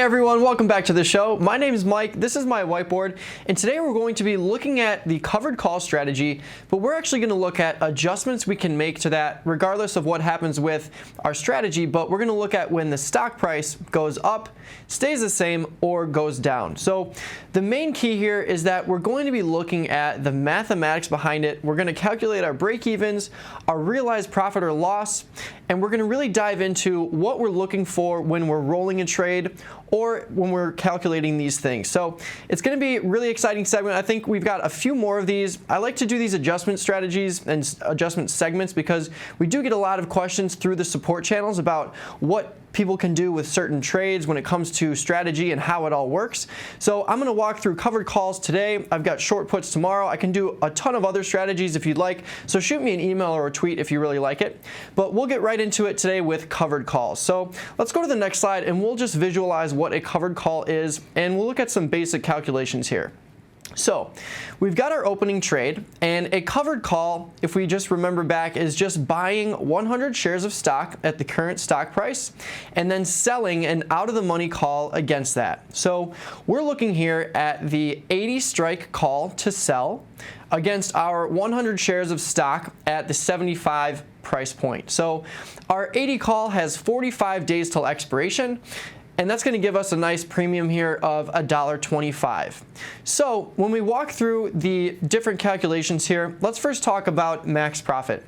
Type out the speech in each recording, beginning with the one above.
Hey everyone, welcome back to the show. My name is Mike, this is my whiteboard, and today we're going to be looking at the covered call strategy, but we're actually going to look at adjustments we can make to that regardless of what happens with our strategy, but we're going to look at when the stock price goes up, stays the same, or goes down. So the main key here is that we're going to be looking at the mathematics behind it. We're going to calculate our break-evens, our realized profit or loss, and we're going to really dive into what we're looking for when we're rolling a trade or when we're calculating these things. So it's going to be a really exciting segment. I think we've got a few more of these. I like to do these adjustment strategies and adjustment segments because we do get a lot of questions through the support channels about what people can do with certain trades when it comes to strategy and how it all works. So I'm going to walk through covered calls today. I've got short puts tomorrow. I can do a ton of other strategies if you'd like. So shoot me an email or a tweet if you really like it. But we'll get right into it today with covered calls. So let's go to the next slide and we'll just visualize what a covered call is, and we'll look at some basic calculations here. So we've got our opening trade, and a covered call, if we just remember back, is just buying 100 shares of stock at the current stock price and then selling an out-of-the-money call against that. So we're looking here at the 80 strike call to sell against our 100 shares of stock at the 75 price point. So our 80 call has 45 days till expiration, and that's going to give us a nice premium here of $1.25. So when we walk through the different calculations here, let's first talk about max profit.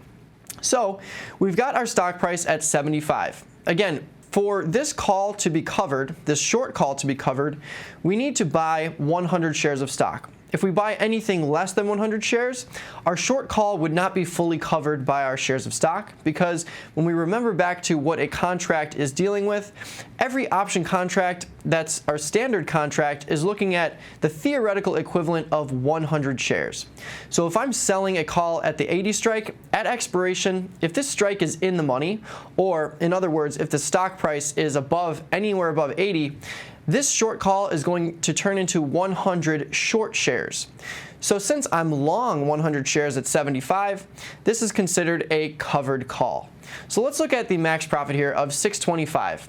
So we've got our stock price at 75. Again, for this call to be covered, this short call to be covered, we need to buy 100 shares of stock. If we buy anything less than 100 shares, our short call would not be fully covered by our shares of stock, because when we remember back to what a contract is dealing with, every option contract that's our standard contract is looking at the theoretical equivalent of 100 shares. So if I'm selling a call at the 80 strike, at expiration, if this strike is in the money, or in other words, if the stock price is anywhere above 80, this short call is going to turn into 100 short shares. So since I'm long 100 shares at 75, this is considered a covered call. So let's look at the max profit here of 625.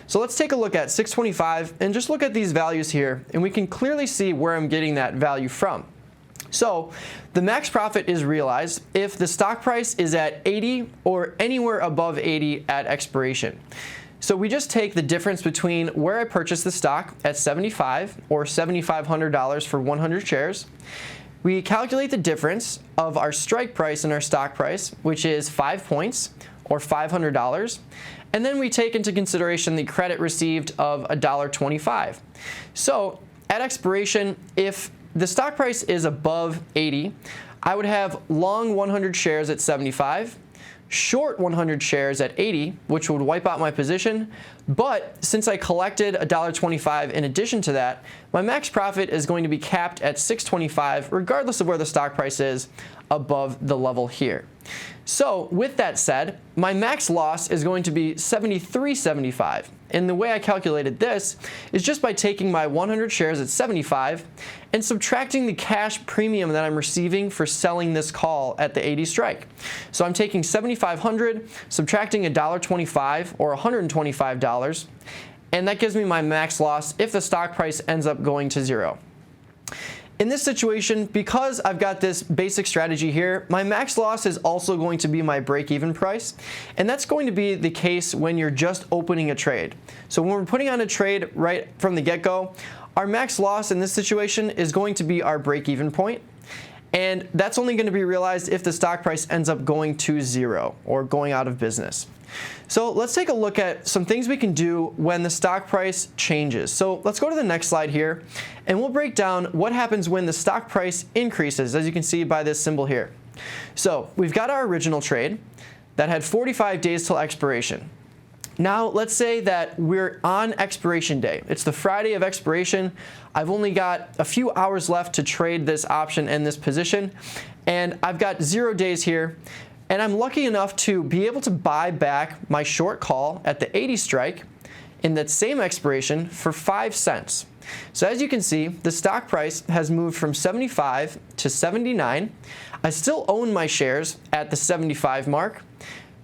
So let's take a look at 625 and just look at these values here, and we can clearly see where I'm getting that value from. So the max profit is realized if the stock price is at 80 or anywhere above 80 at expiration. So we just take the difference between where I purchased the stock at 75 or $7,500 for 100 shares. We calculate the difference of our strike price and our stock price, which is 5 points or $500. And then we take into consideration the credit received of $1.25. So at expiration, if the stock price is above 80, I would have long 100 shares at 75, short 100 shares at 80, which would wipe out my position. But since I collected $1.25 in addition to that, my max profit is going to be capped at $6.25 regardless of where the stock price is above the level here. So with that said, my max loss is going to be $73.75. And the way I calculated this is just by taking my 100 shares at 75 and subtracting the cash premium that I'm receiving for selling this call at the 80 strike. So I'm taking $7,500, subtracting $1.25 or $125, and that gives me my max loss if the stock price ends up going to zero. In this situation, because I've got this basic strategy here, my max loss is also going to be my break-even price, and that's going to be the case when you're just opening a trade. So when we're putting on a trade right from the get-go, our max loss in this situation is going to be our break-even point, and that's only going to be realized if the stock price ends up going to zero or going out of business. So let's take a look at some things we can do when the stock price changes. So let's go to the next slide here, and we'll break down what happens when the stock price increases, as you can see by this symbol here. So we've got our original trade that had 45 days till expiration. Now let's say that we're on expiration day. It's the Friday of expiration. I've only got a few hours left to trade this option and this position, and I've got 0 days here. And I'm lucky enough to be able to buy back my short call at the 80 strike in that same expiration for 5 cents. So as you can see, the stock price has moved from 75 to 79. I still own my shares at the 75 mark,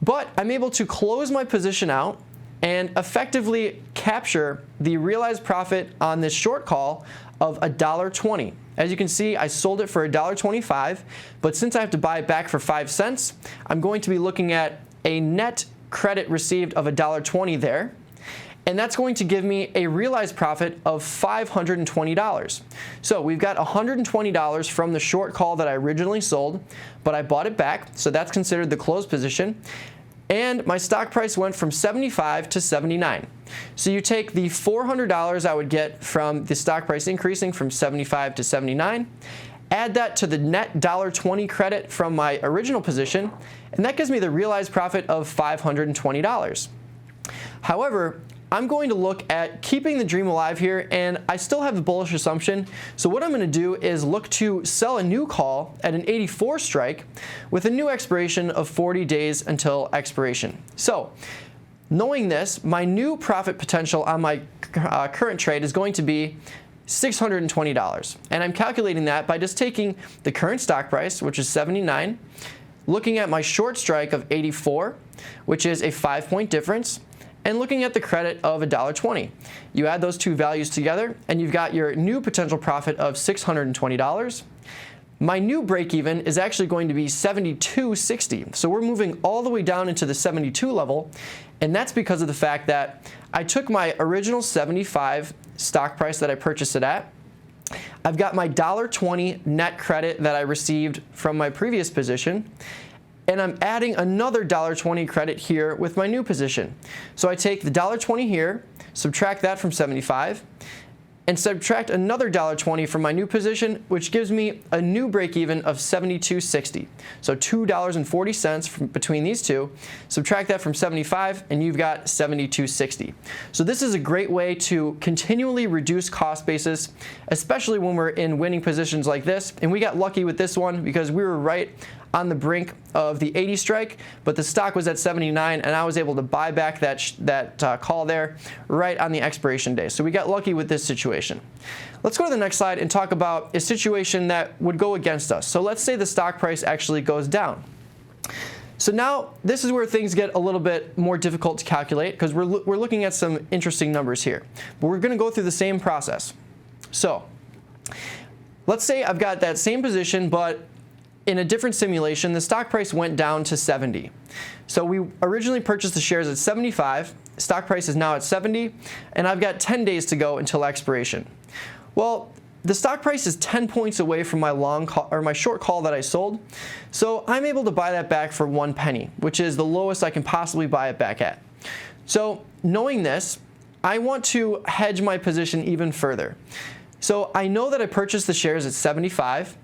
but I'm able to close my position out and effectively capture the realized profit on this short call of $1.20. As you can see, I sold it for $1.25, but since I have to buy it back for 5 cents, I'm going to be looking at a net credit received of $1.20 there. And that's going to give me a realized profit of $520. So we've got $120 from the short call that I originally sold, but I bought it back, so that's considered the close position. And my stock price went from 75 to 79. So you take the $400 I would get from the stock price increasing from 75 to 79, add that to the net $1.20 credit from my original position, and that gives me the realized profit of $520. However, I'm going to look at keeping the dream alive here, and I still have the bullish assumption. So what I'm going to do is look to sell a new call at an 84 strike with a new expiration of 40 days until expiration. So knowing this, my new profit potential on my current trade is going to be $620. And I'm calculating that by just taking the current stock price, which is 79, looking at my short strike of 84, which is a 5-point difference, and looking at the credit of $1.20. You add those two values together, and you've got your new potential profit of $620. My new break-even is actually going to be $72.60. So we're moving all the way down into the 72 level, and that's because of the fact that I took my original 75 stock price that I purchased it at. I've got my $1.20 net credit that I received from my previous position, and I'm adding another $1.20 credit here with my new position. So I take the $1.20 here, subtract that from 75, and subtract another $1.20 from my new position, which gives me a new break-even of $72.60. So $2.40 between these two. Subtract that from 75, and you've got $72.60. So this is a great way to continually reduce cost basis, especially when we're in winning positions like this. And we got lucky with this one because we were right on the brink of the 80 strike, but the stock was at 79, and I was able to buy back that call there right on the expiration day. So we got lucky with this situation. Let's go to the next slide and talk about a situation that would go against us. So let's say the stock price actually goes down. So now this is where things get a little bit more difficult to calculate because we're looking at some interesting numbers here. But we're going to go through the same process. So let's say I've got that same position, but in a different simulation, the stock price went down to 70. So we originally purchased the shares at 75, stock price is now at 70, and I've got 10 days to go until expiration. Well, the stock price is 10 points away from my my short call that I sold, so I'm able to buy that back for 1 penny, which is the lowest I can possibly buy it back at. So knowing this, I want to hedge my position even further. So I know that I purchased the shares at 75.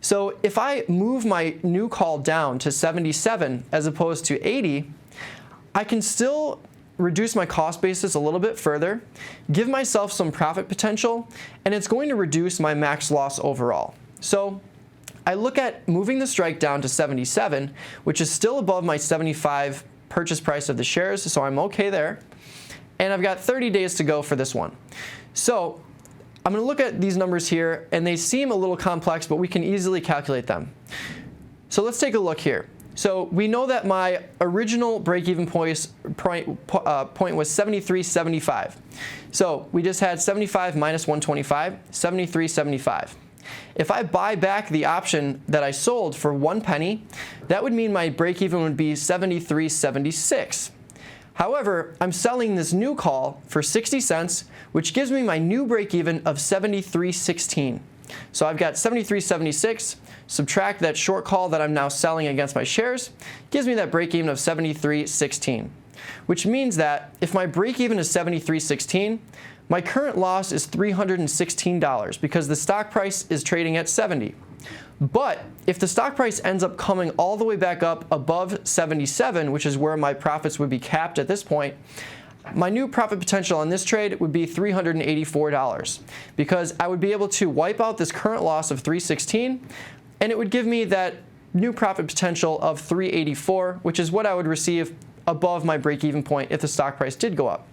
So if I move my new call down to 77 as opposed to 80, I can still reduce my cost basis a little bit further, give myself some profit potential, and it's going to reduce my max loss overall. So I look at moving the strike down to 77, which is still above my 75 purchase price of the shares, so I'm okay there. And I've got 30 days to go for this one. So I'm going to look at these numbers here, and they seem a little complex, but we can easily calculate them. So let's take a look here. So we know that my original break-even point was 73.75. So we just had 75 minus 125, 73.75. If I buy back the option that I sold for 1 penny, that would mean my break-even would be 73.76. However, I'm selling this new call for 60 cents, which gives me my new break-even of 73.16. So I've got 73.76, subtract that short call that I'm now selling against my shares, gives me that break-even of 73.16, which means that if my break-even is 73.16, my current loss is $316 because the stock price is trading at 70. But if the stock price ends up coming all the way back up above 77, which is where my profits would be capped at this point, my new profit potential on this trade would be $384 because I would be able to wipe out this current loss of $316, and it would give me that new profit potential of $384, which is what I would receive above my break-even point if the stock price did go up.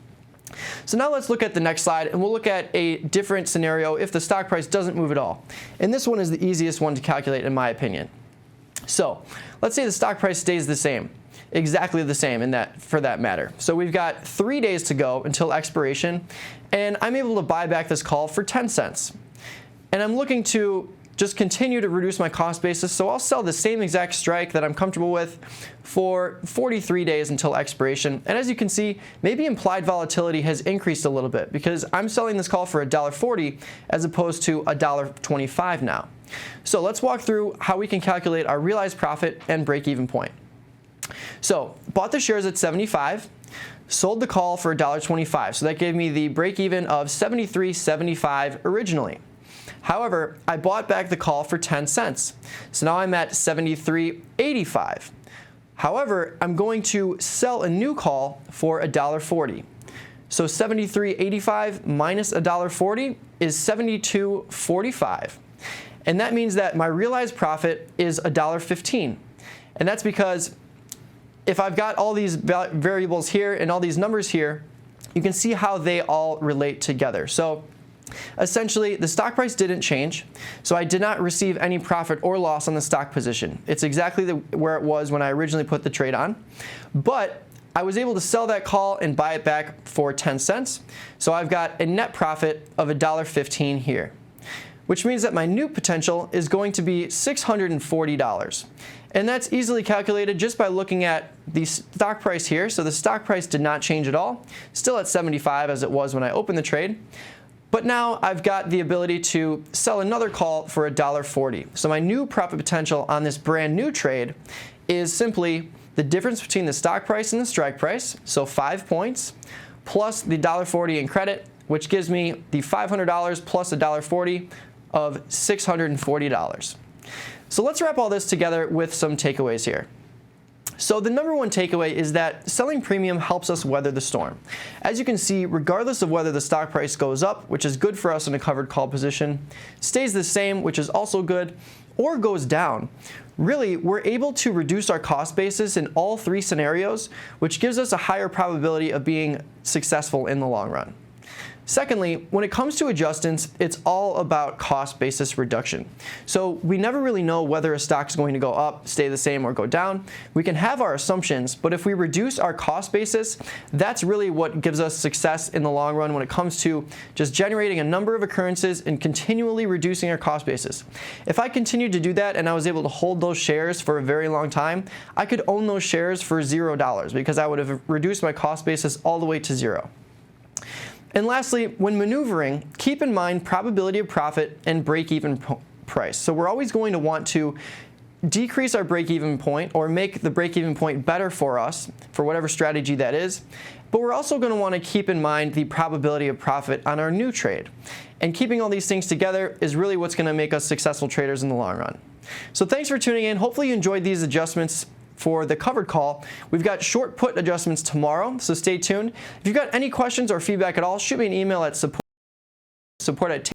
So now let's look at the next slide, and we'll look at a different scenario if the stock price doesn't move at all. And this one is the easiest one to calculate in my opinion. So let's say the stock price stays the same. exactly the same for that matter. So we've got 3 days to go until expiration, and I'm able to buy back this call for 10 cents. And I'm looking to just continue to reduce my cost basis, so I'll sell the same exact strike that I'm comfortable with for 43 days until expiration. And as you can see, maybe implied volatility has increased a little bit because I'm selling this call for $1.40 as opposed to $1.25 now. So let's walk through how we can calculate our realized profit and break-even point. So bought the shares at 75, sold the call for $1.25, so that gave me the break-even of $73.75 originally. However, I bought back the call for 10 cents. So now I'm at $73.85. However, I'm going to sell a new call for $1.40. So $73.85 minus $1.40 is $72.45. And that means that my realized profit is $1.15. And that's because if I've got all these variables here and all these numbers here, you can see how they all relate together. So essentially, the stock price didn't change, so I did not receive any profit or loss on the stock position. It's exactly where it was when I originally put the trade on, but I was able to sell that call and buy it back for 10 cents, so I've got a net profit of $1.15 here, which means that my new potential is going to be $640. And that's easily calculated just by looking at the stock price here. So the stock price did not change at all, still at 75 as it was when I opened the trade. But now I've got the ability to sell another call for $1.40. So my new profit potential on this brand new trade is simply the difference between the stock price and the strike price, so 5 points, plus the $1.40 in credit, which gives me the $500 plus $1.40 of $640. So let's wrap all this together with some takeaways here. So the number one takeaway is that selling premium helps us weather the storm. As you can see, regardless of whether the stock price goes up, which is good for us in a covered call position, stays the same, which is also good, or goes down, really, we're able to reduce our cost basis in all three scenarios, which gives us a higher probability of being successful in the long run. Secondly, when it comes to adjustments, it's all about cost basis reduction. So we never really know whether a stock is going to go up, stay the same, or go down. We can have our assumptions, but if we reduce our cost basis, that's really what gives us success in the long run when it comes to just generating a number of occurrences and continually reducing our cost basis. If I continued to do that and I was able to hold those shares for a very long time, I could own those shares for $0 because I would have reduced my cost basis all the way to zero. And lastly, when maneuvering, keep in mind probability of profit and break-even price. So we're always going to want to decrease our break-even point or make the break-even point better for us for whatever strategy that is. But we're also going to want to keep in mind the probability of profit on our new trade. And keeping all these things together is really what's going to make us successful traders in the long run. So thanks for tuning in. Hopefully you enjoyed these adjustments for the covered call. We've got short put adjustments tomorrow, so stay tuned. If you've got any questions or feedback at all, shoot me an email at support@tastylive.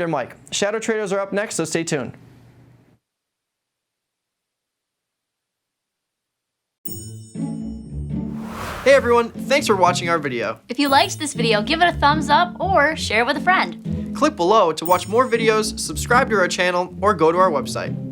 Mike. Shadow traders are up next, so stay tuned. Hey everyone, thanks for watching our video. If you liked this video, give it a thumbs up or share it with a friend. Click below to watch more videos, subscribe to our channel, or go to our website.